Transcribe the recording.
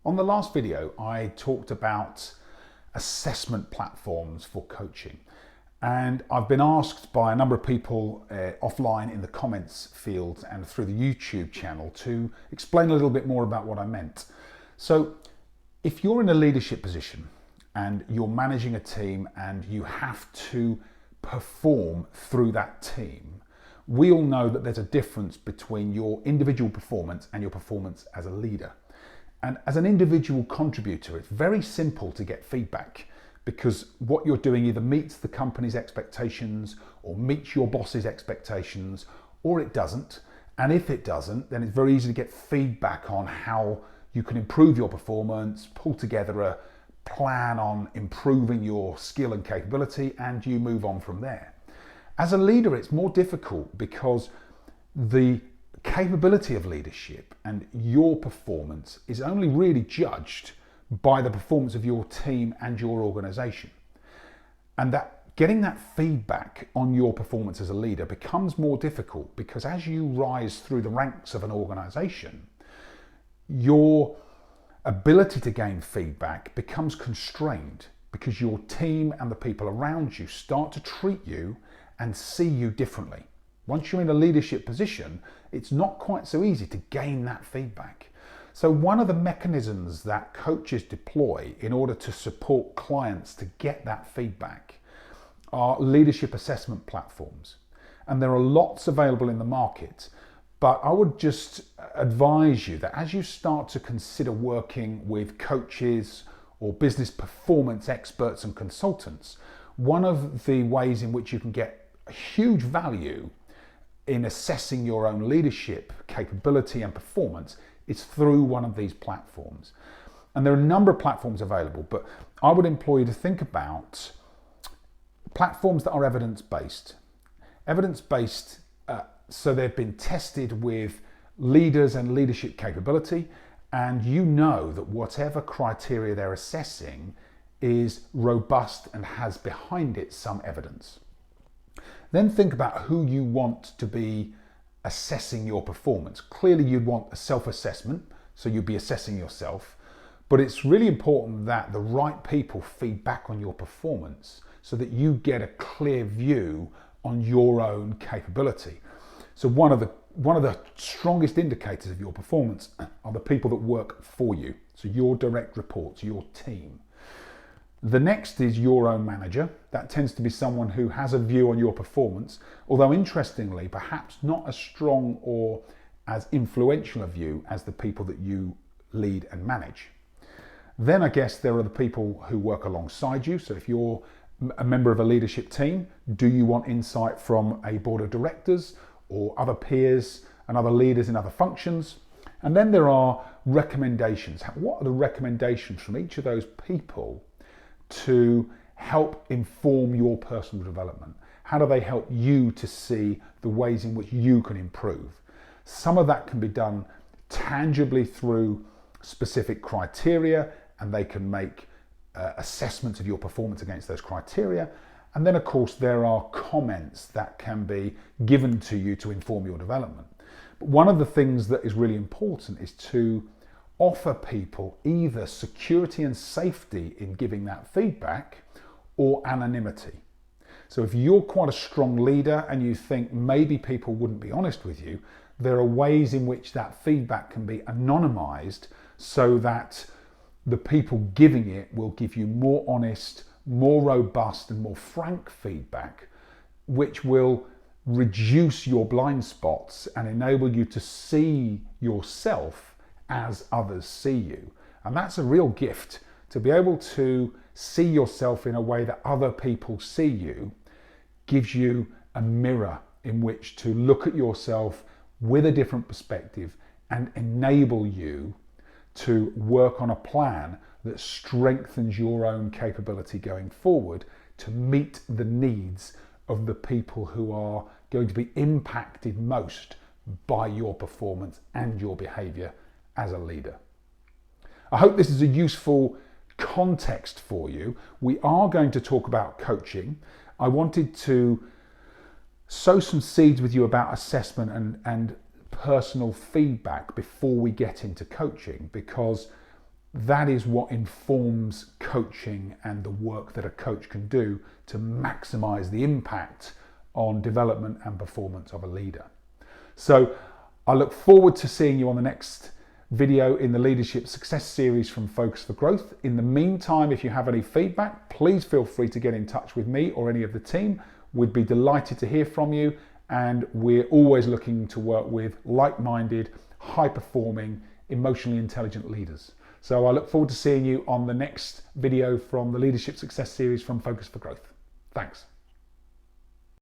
On the last video, I talked about assessment platforms for coaching. And I've been asked by a number of people offline in the comments field and through the YouTube channel to explain a little bit more about what I meant. So if you're in a leadership position and you're managing a team and you have to perform through that team, we all know that there's a difference between your individual performance and your performance as a leader. And as an individual contributor, it's very simple to get feedback because what you're doing either meets the company's expectations or meets your boss's expectations, or it doesn't. And if it doesn't, then it's very easy to get feedback on how you can improve your performance, pull together a plan on improving your skill and capability, and you move on from there. As a leader, it's more difficult because the capability of leadership and your performance is only really judged by the performance of your team and your organization. And that getting that feedback on your performance as a leader becomes more difficult because as you rise through the ranks of an organization, your ability to gain feedback becomes constrained because your team and the people around you start to treat you and see you differently. Once you're in a leadership position, it's not quite so easy to gain that feedback. So one of the mechanisms that coaches deploy in order to support clients to get that feedback are leadership assessment platforms. And there are lots available in the market, but I would just advise you that as you start to consider working with coaches or business performance experts and consultants, one of the ways in which you can get huge value in assessing your own leadership capability and performance is through one of these platforms. And there are a number of platforms available, but I would employ you to think about platforms that are evidence-based. Evidence-based, so they've been tested with leaders and leadership capability, and you know that whatever criteria they're assessing is robust and has behind it some evidence. Then think about who you want to be assessing your performance. Clearly you'd want a self-assessment, so you'd be assessing yourself, but it's really important that the right people feed back on your performance so that you get a clear view on your own capability. So one of the strongest indicators of your performance are the people that work for you, so your direct reports, your team. The next is your own manager. That tends to be someone who has a view on your performance, although interestingly, perhaps not as strong or as influential a view as the people that you lead and manage. Then I guess there are the people who work alongside you. So if you're a member of a leadership team, do you want insight from a board of directors or other peers and other leaders in other functions? And then there are recommendations. What are the recommendations from each of those people to help inform your personal development? How do they help you to see the ways in which you can improve? Some of that can be done tangibly through specific criteria, and they can make assessments of your performance against those criteria. And then of course there are comments that can be given to you to inform your development. But one of the things that is really important is to offer people either security and safety in giving that feedback or anonymity. So if you're quite a strong leader and you think maybe people wouldn't be honest with you, there are ways in which that feedback can be anonymized so that the people giving it will give you more honest, more robust and more frank feedback, which will reduce your blind spots and enable you to see yourself as others see you. And that's a real gift, to be able to see yourself in a way that other people see you. Gives you a mirror in which to look at yourself with a different perspective and enable you to work on a plan that strengthens your own capability going forward to meet the needs of the people who are going to be impacted most by your performance and your behavior as a leader. I hope this is a useful context for you. We are going to talk about coaching. I wanted to sow some seeds with you about assessment and personal feedback before we get into coaching, because that is what informs coaching and the work that a coach can do to maximize the impact on development and performance of a leader. So I look forward to seeing you on the next video in the Leadership Success Series from Focus for Growth. In the meantime, if you have any feedback, please feel free to get in touch with me or any of the team. We'd be delighted to hear from you, and we're always looking to work with like-minded, high-performing, emotionally intelligent leaders. So I look forward to seeing you on the next video from the Leadership Success Series from Focus for Growth. Thanks.